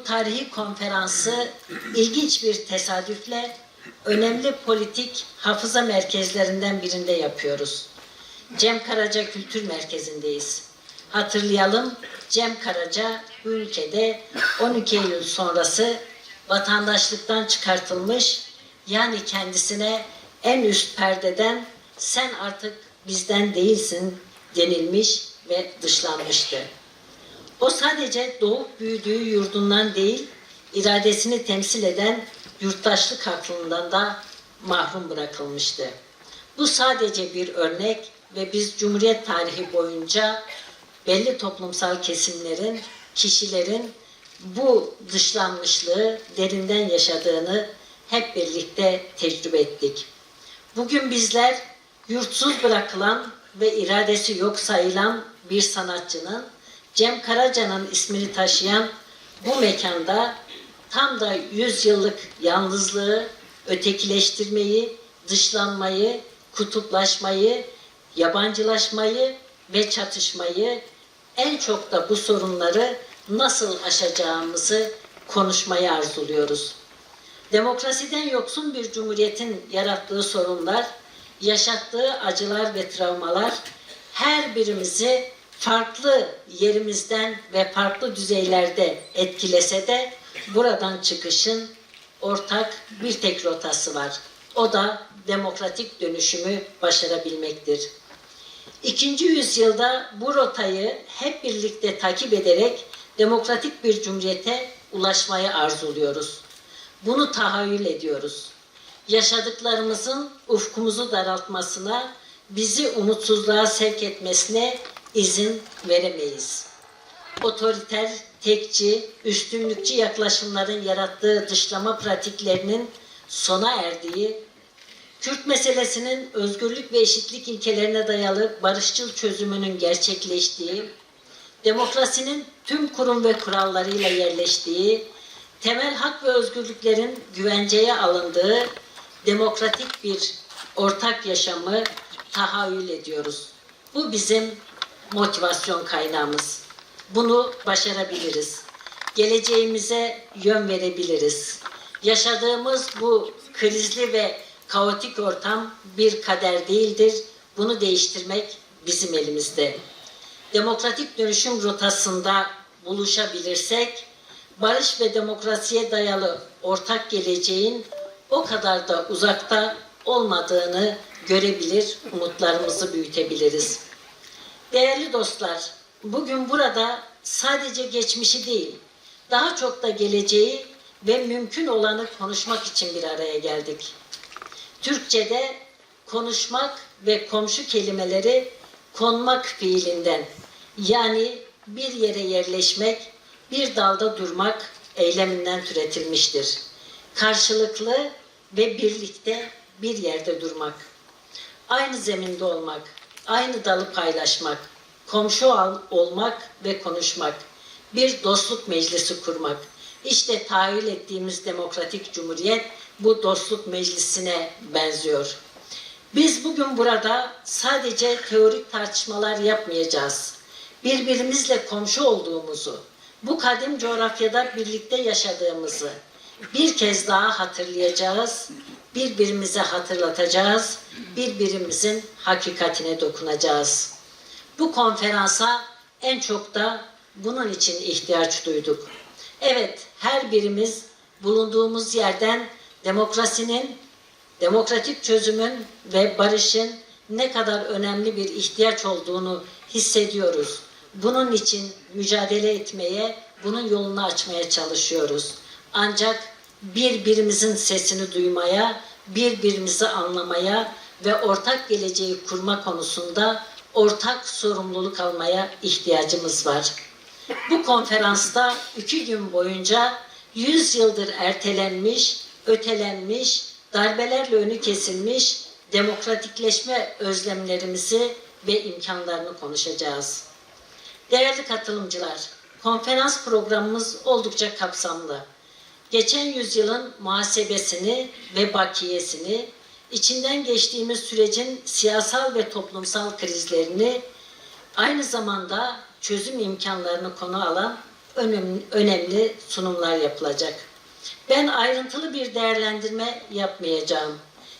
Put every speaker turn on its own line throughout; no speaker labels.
bu tarihi konferansı ilginç bir tesadüfle önemli politik hafıza merkezlerinden birinde yapıyoruz. Cem Karaca Kültür Merkezi'ndeyiz. Hatırlayalım, Cem Karaca bu ülkede 12 Eylül sonrası vatandaşlıktan çıkartılmış, yani kendisine en üst perdeden sen artık bizden değilsin denilmiş ve dışlanmıştı. O sadece doğup büyüdüğü yurdundan değil, iradesini temsil eden yurttaşlık hakkından da mahrum bırakılmıştı. Bu sadece bir örnek ve biz Cumhuriyet tarihi boyunca belli toplumsal kesimlerin, kişilerin bu dışlanmışlığı derinden yaşadığını hep birlikte tecrübe ettik. Bugün bizler yurtsuz bırakılan ve iradesi yok sayılan bir sanatçının, Cem Karaca'nın ismini taşıyan bu mekanda tam da 100 yıllık yalnızlığı, ötekileştirmeyi, dışlanmayı, kutuplaşmayı, yabancılaşmayı ve çatışmayı, en çok da bu sorunları nasıl aşacağımızı konuşmayı arzuluyoruz. Demokrasiden yoksun bir cumhuriyetin yarattığı sorunlar, yaşattığı acılar ve travmalar her birimizi farklı yerimizden ve farklı düzeylerde etkilese de buradan çıkışın ortak bir tek rotası var. O da demokratik dönüşümü başarabilmektir. 2. yüzyılda bu rotayı hep birlikte takip ederek demokratik bir cumhuriyete ulaşmayı arzuluyoruz. Bunu tahayyül ediyoruz. Yaşadıklarımızın ufkumuzu daraltmasına, bizi umutsuzluğa sevk etmesine izin veremeyiz. Otoriter, tekçi, üstünlükçü yaklaşımların yarattığı dışlama pratiklerinin sona erdiği, Kürt meselesinin özgürlük ve eşitlik ilkelerine dayalı barışçıl çözümünün gerçekleştiği, demokrasinin tüm kurum ve kurallarıyla yerleştiği, temel hak ve özgürlüklerin güvenceye alındığı demokratik bir ortak yaşamı tahayyül ediyoruz. Bu bizim motivasyon kaynağımız. Bunu başarabiliriz. Geleceğimize yön verebiliriz. Yaşadığımız bu krizli ve kaotik ortam bir kader değildir. Bunu değiştirmek bizim elimizde. Demokratik dönüşüm rotasında buluşabilirsek, barış ve demokrasiye dayalı ortak geleceğin o kadar da uzakta olmadığını görebilir, umutlarımızı büyütebiliriz. Değerli dostlar, bugün burada sadece geçmişi değil, daha çok da geleceği ve mümkün olanı konuşmak için bir araya geldik. Türkçe'de konuşmak ve komşu kelimeleri konmak fiilinden, yani bir yere yerleşmek, bir dalda durmak eyleminden türetilmiştir. Karşılıklı ve birlikte bir yerde durmak, aynı zeminde olmak, aynı dalı paylaşmak, komşu olmak ve konuşmak, bir dostluk meclisi kurmak. İşte tahayyül ettiğimiz demokratik cumhuriyet bu dostluk meclisine benziyor. Biz bugün burada sadece teorik tartışmalar yapmayacağız. Birbirimizle komşu olduğumuzu, bu kadim coğrafyada birlikte yaşadığımızı bir kez daha hatırlayacağız, birbirimize hatırlatacağız, birbirimizin hakikatine dokunacağız. Bu konferansa en çok da bunun için ihtiyaç duyduk. Evet, her birimiz bulunduğumuz yerden demokrasinin, demokratik çözümün ve barışın ne kadar önemli bir ihtiyaç olduğunu hissediyoruz. Bunun için mücadele etmeye, bunun yolunu açmaya çalışıyoruz. Ancak birbirimizin sesini duymaya, birbirimizi anlamaya ve ortak geleceği kurma konusunda ortak sorumluluk almaya ihtiyacımız var. Bu konferansta 2 gün boyunca 100 yıldır ertelenmiş, ötelenmiş, darbelerle önü kesilmiş demokratikleşme özlemlerimizi ve imkanlarını konuşacağız. Değerli katılımcılar, konferans programımız oldukça kapsamlı. Geçen yüzyılın muhasebesini ve bakiyesini, içinden geçtiğimiz sürecin siyasal ve toplumsal krizlerini, aynı zamanda çözüm imkanlarını konu alan önemli sunumlar yapılacak. Ben ayrıntılı bir değerlendirme yapmayacağım.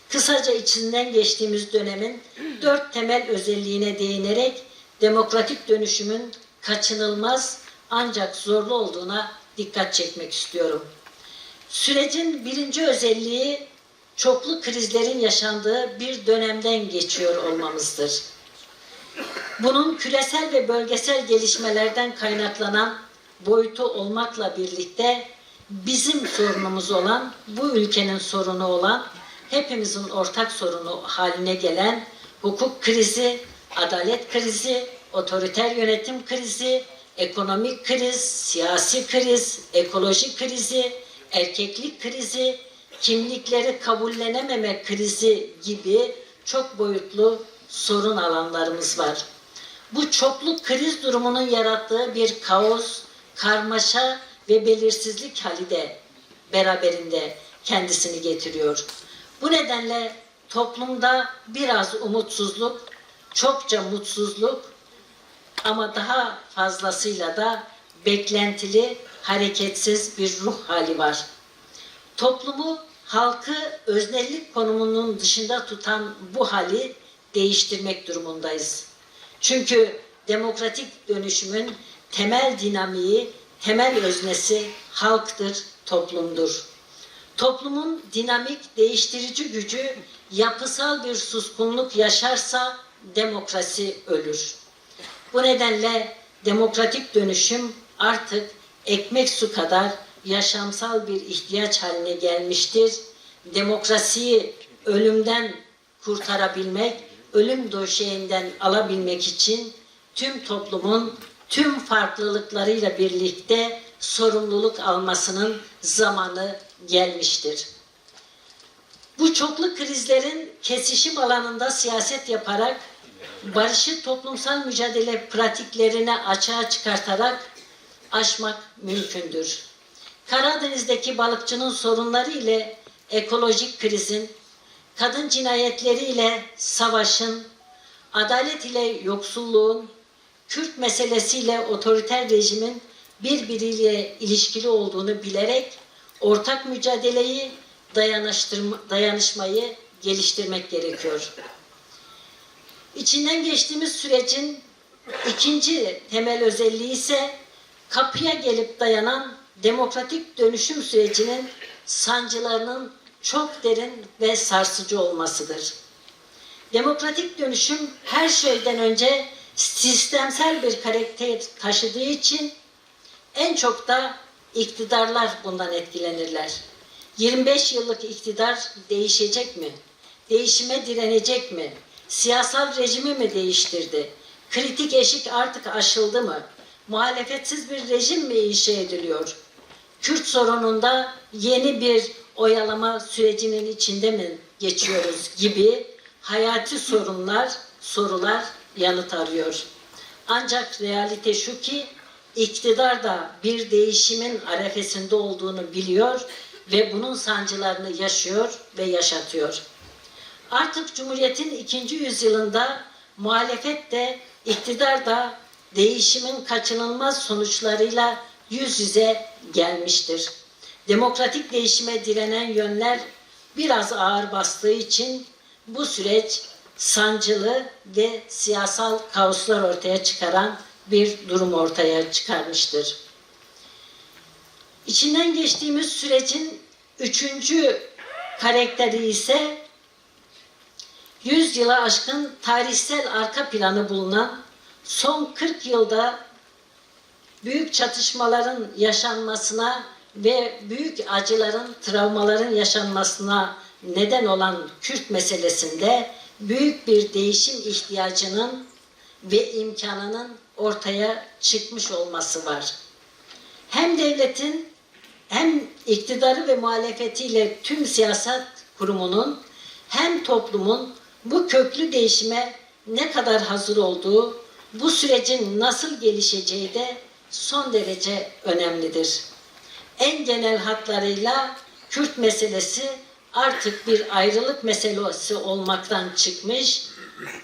Kısaca içinden geçtiğimiz dönemin 4 temel özelliğine değinerek demokratik dönüşümün kaçınılmaz ancak zorlu olduğuna dikkat çekmek istiyorum. Sürecin birinci özelliği çoklu krizlerin yaşandığı bir dönemden geçiyor olmamızdır. Bunun küresel ve bölgesel gelişmelerden kaynaklanan boyutu olmakla birlikte bizim sorunumuz olan, bu ülkenin sorunu olan, hepimizin ortak sorunu haline gelen hukuk krizi, adalet krizi, otoriter yönetim krizi, ekonomik kriz, siyasi kriz, ekoloji krizi, erkeklik krizi, kimlikleri kabullenememe krizi gibi çok boyutlu sorun alanlarımız var. Bu çoklu kriz durumunun yarattığı bir kaos, karmaşa ve belirsizlik hali de beraberinde kendisini getiriyor. Bu nedenle toplumda biraz umutsuzluk, çokça mutsuzluk ama daha fazlasıyla da beklentili, hareketsiz bir ruh hali var. Toplumu, halkı öznellik konumunun dışında tutan bu hali değiştirmek durumundayız. Çünkü demokratik dönüşümün temel dinamiği, temel öznesi halktır, toplumdur. Toplumun dinamik, değiştirici gücü yapısal bir suskunluk yaşarsa demokrasi ölür. Bu nedenle demokratik dönüşüm artık ekmek su kadar yaşamsal bir ihtiyaç haline gelmiştir. Demokrasiyi ölümden kurtarabilmek, ölüm döşeğinden alabilmek için tüm toplumun tüm farklılıklarıyla birlikte sorumluluk almasının zamanı gelmiştir. Bu çoklu krizlerin kesişim alanında siyaset yaparak, barışı toplumsal mücadele pratiklerini açığa çıkartarak aşmak mümkündür. Karadeniz'deki balıkçının sorunları ile ekolojik krizin, kadın cinayetleri ile savaşın, adalet ile yoksulluğun, Kürt meselesiyle otoriter rejimin birbiriyle ilişkili olduğunu bilerek ortak mücadeleyi, dayanışmayı geliştirmek gerekiyor. İçinden geçtiğimiz sürecin ikinci temel özelliği ise kapıya gelip dayanan demokratik dönüşüm sürecinin sancılarının çok derin ve sarsıcı olmasıdır. Demokratik dönüşüm her şeyden önce sistemsel bir karakter taşıdığı için en çok da iktidarlar bundan etkilenirler. 25 yıllık iktidar değişecek mi? Değişime direnecek mi? Siyasal rejimi mi değiştirdi? Kritik eşik artık aşıldı mı? Muhalefetsiz bir rejim mi inşa ediliyor? Kürt sorununda yeni bir oyalama sürecinin içinde mi geçiyoruz gibi hayati sorular yanıt arıyor. Ancak realite şu ki iktidar da bir değişimin arefesinde olduğunu biliyor ve bunun sancılarını yaşıyor ve yaşatıyor. Artık Cumhuriyet'in 2. yüzyılında muhalefet de iktidar da değişimin kaçınılmaz sonuçlarıyla yüz yüze gelmiştir. Demokratik değişime direnen yönler biraz ağır bastığı için bu süreç sancılı ve siyasal kaoslar ortaya çıkaran bir durum ortaya çıkarmıştır. İçinden geçtiğimiz sürecin üçüncü karakteri ise 100 yıla aşkın tarihsel arka planı bulunan son 40 yılda büyük çatışmaların yaşanmasına ve büyük acıların, travmaların yaşanmasına neden olan Kürt meselesinde büyük bir değişim ihtiyacının ve imkanının ortaya çıkmış olması var. Hem devletin hem iktidarı ve muhalefetiyle tüm siyaset kurumunun hem toplumun bu köklü değişime ne kadar hazır olduğu, bu sürecin nasıl gelişeceği de son derece önemlidir. En genel hatlarıyla Kürt meselesi artık bir ayrılık meselesi olmaktan çıkmış,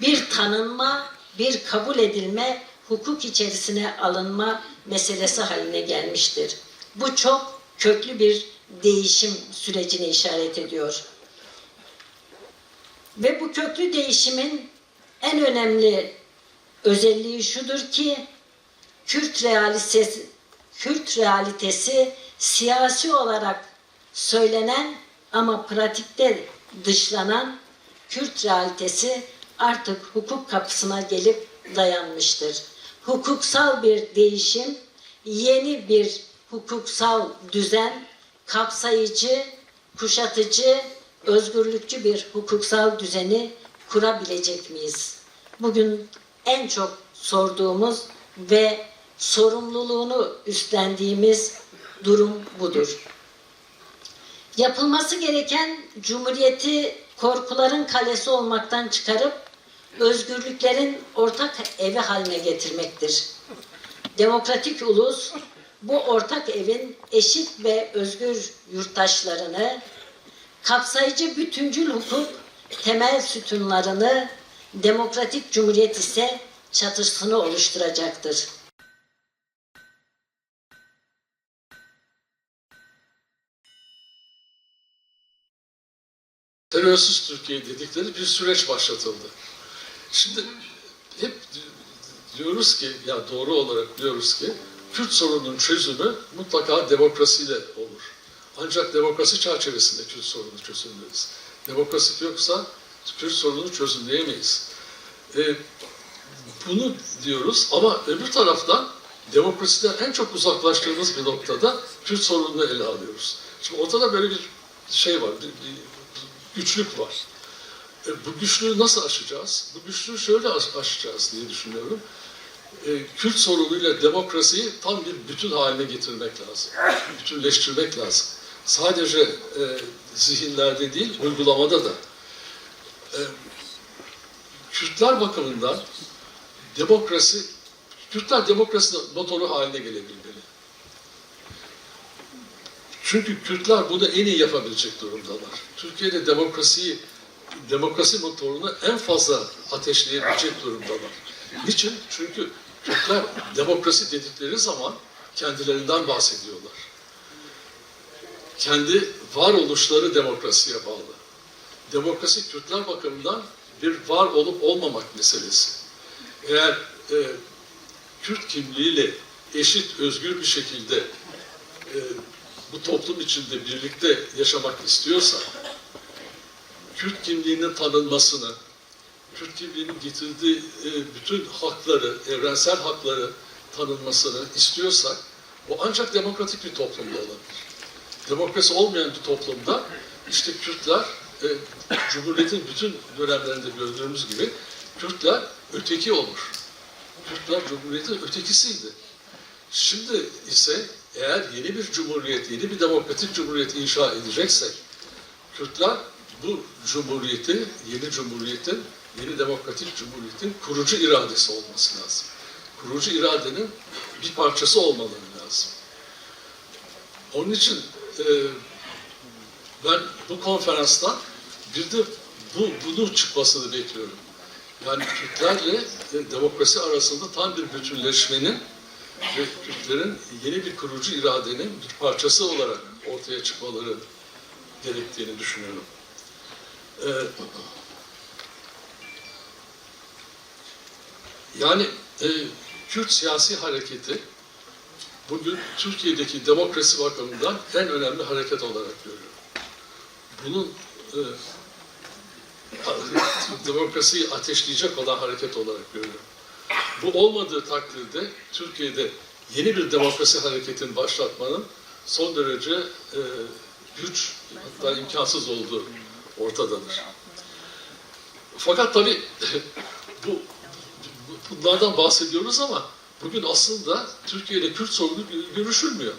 bir tanınma, bir kabul edilme, hukuk içerisine alınma meselesi haline gelmiştir. Bu çok köklü bir değişim sürecini işaret ediyor. Ve bu köklü değişimin en önemli özelliği şudur ki Kürt realitesi siyasi olarak söylenen ama pratikte dışlanan Kürt realitesi artık hukuk kapısına gelip dayanmıştır. Hukuksal bir değişim, yeni bir hukuksal düzen, kapsayıcı, kuşatıcı, özgürlükçü bir hukuksal düzeni kurabilecek miyiz? Bugün en çok sorduğumuz ve sorumluluğunu üstlendiğimiz durum budur. Yapılması gereken Cumhuriyeti korkuların kalesi olmaktan çıkarıp özgürlüklerin ortak evi haline getirmektir. Demokratik ulus bu ortak evin eşit ve özgür yurttaşlarını, kapsayıcı bütüncül hukuk temel sütunlarını, demokratik cumhuriyet ise çatısını oluşturacaktır.
Terörsüz Türkiye dedikleri bir süreç başlatıldı. Şimdi hep diyoruz ki, ya doğru olarak diyoruz ki, Kürt sorununun çözümü mutlaka demokrasiyle olur. Ancak demokrasi çerçevesinde Kürt sorunu çözümleriz. Demokrasi yoksa Kürt sorununu çözümleyemeyiz. Bunu diyoruz ama öbür taraftan demokrasiden en çok uzaklaştığımız bir noktada Kürt sorununu ele alıyoruz. Şimdi ortada böyle bir şey var, bir güçlük var. Bu güçlüğü nasıl aşacağız? Bu güçlüğü şöyle aşacağız diye düşünüyorum. Kürt sorunuyla demokrasiyi tam bir bütün haline getirmek lazım. Bütünleştirmek lazım. Sadece zihinlerde değil, uygulamada da. Kürtler bakımından Kürtler demokrasinin motoru haline gelebilmeli. Çünkü Kürtler bunu en iyi yapabilecek durumdalar. Türkiye'de demokrasi motorunu en fazla ateşleyebilecek durumdalar. Niçin? Çünkü Kürtler demokrasi dedikleri zaman kendilerinden bahsediyorlar. Kendi varoluşları demokrasiye bağlı. Demokrasi Kürtler bakımından bir var olup olmamak meselesi. Eğer Kürt kimliğiyle eşit, özgür bir şekilde bu toplum içinde birlikte yaşamak istiyorsa, Kürt kimliğinin tanınmasını, Kürt kimliğinin getirdiği bütün hakları, evrensel hakları tanınmasını istiyorsak, bu ancak demokratik bir toplumda olabilir. Demokrasi olmayan bir toplumda işte Kürtler, Cumhuriyet'in bütün dönemlerinde gördüğümüz gibi Kürtler öteki olur. Kürtler Cumhuriyet'in ötekisiydi. Şimdi ise eğer yeni bir cumhuriyet, yeni bir demokratik cumhuriyet inşa edeceksek, Kürtler bu cumhuriyeti, yeni demokratik cumhuriyetin kurucu iradesi olması lazım. Kurucu iradenin bir parçası olmaları lazım. Onun için ben bu konferanstan bir de bunun çıkmasını bekliyorum. Yani Kürtlerle demokrasi arasında tam bir bütünleşmenin ve Kürtlerin yeni bir kurucu iradenin bir parçası olarak ortaya çıkmaları gerektiğini düşünüyorum. Yani Kürt siyasi hareketi bugün Türkiye'deki demokrasi bakımından en önemli hareket olarak görüyorum. Bunun demokrasiyi ateşleyecek olan hareket olarak görüyorum. Bu olmadığı takdirde Türkiye'de yeni bir demokrasi hareketini başlatmanın son derece güç, hatta imkansız olduğu ortadadır. Fakat tabii bunlardan bahsediyoruz ama bugün aslında Türkiye'de Kürt sorunu görüşülmüyor.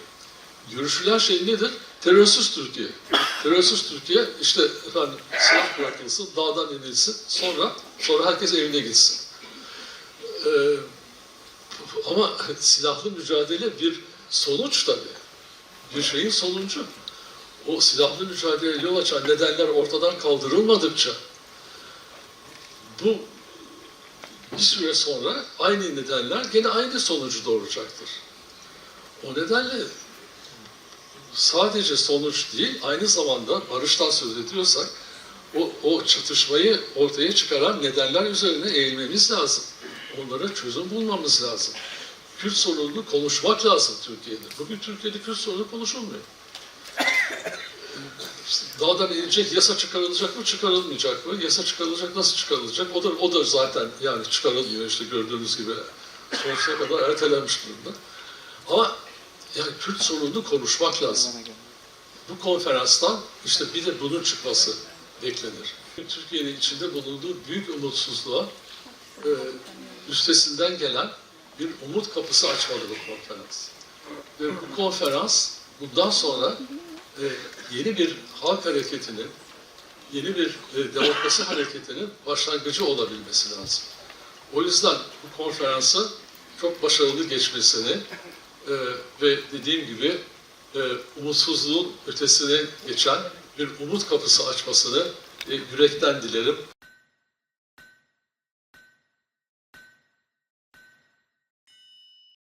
Görüşülen şey nedir? Terörsüz Türkiye. Terörsüz Türkiye, işte efendim silah bırakılsın, dağdan inilsin, sonra herkes evine gitsin. Ama silahlı mücadele bir sonuç tabii. Bir şeyin sonucu. O silahlı mücadeleye yol açan nedenler ortadan kaldırılmadıkça bu bir süre sonra aynı nedenler gene aynı sonucu doğuracaktır. O nedenle sadece sonuç değil, aynı zamanda barıştan söz ediyorsak o çatışmayı ortaya çıkaran nedenler üzerine eğilmemiz lazım. Onlara çözüm bulmamız lazım. Kürt sorununu konuşmak lazım Türkiye'de. Bugün Türkiye'de Kürt sorunu konuşulmuyor. Dağdan inilecek yasa çıkarılacak mı, çıkarılmayacak mı? Yasa çıkarılacak, nasıl çıkarılacak? O da zaten yani çıkarılmıyor işte gördüğünüz gibi sonsuza kadar ertelenmiş durumda. Ama yani Kürt sorununu konuşmak lazım. Bu konferanstan işte bir de bunun çıkması beklenir. Türkiye'nin içinde bulunduğu büyük umutsuzluğa üstesinden gelen bir umut kapısı açmalı bu konferans. Ve bu konferans bundan sonra yeni bir halk hareketinin, yeni bir demokrasi hareketinin başlangıcı olabilmesi lazım. O yüzden bu konferansın çok başarılı geçmesini ve dediğim gibi umutsuzluğun ötesine geçen bir umut kapısı açmasını yürekten dilerim.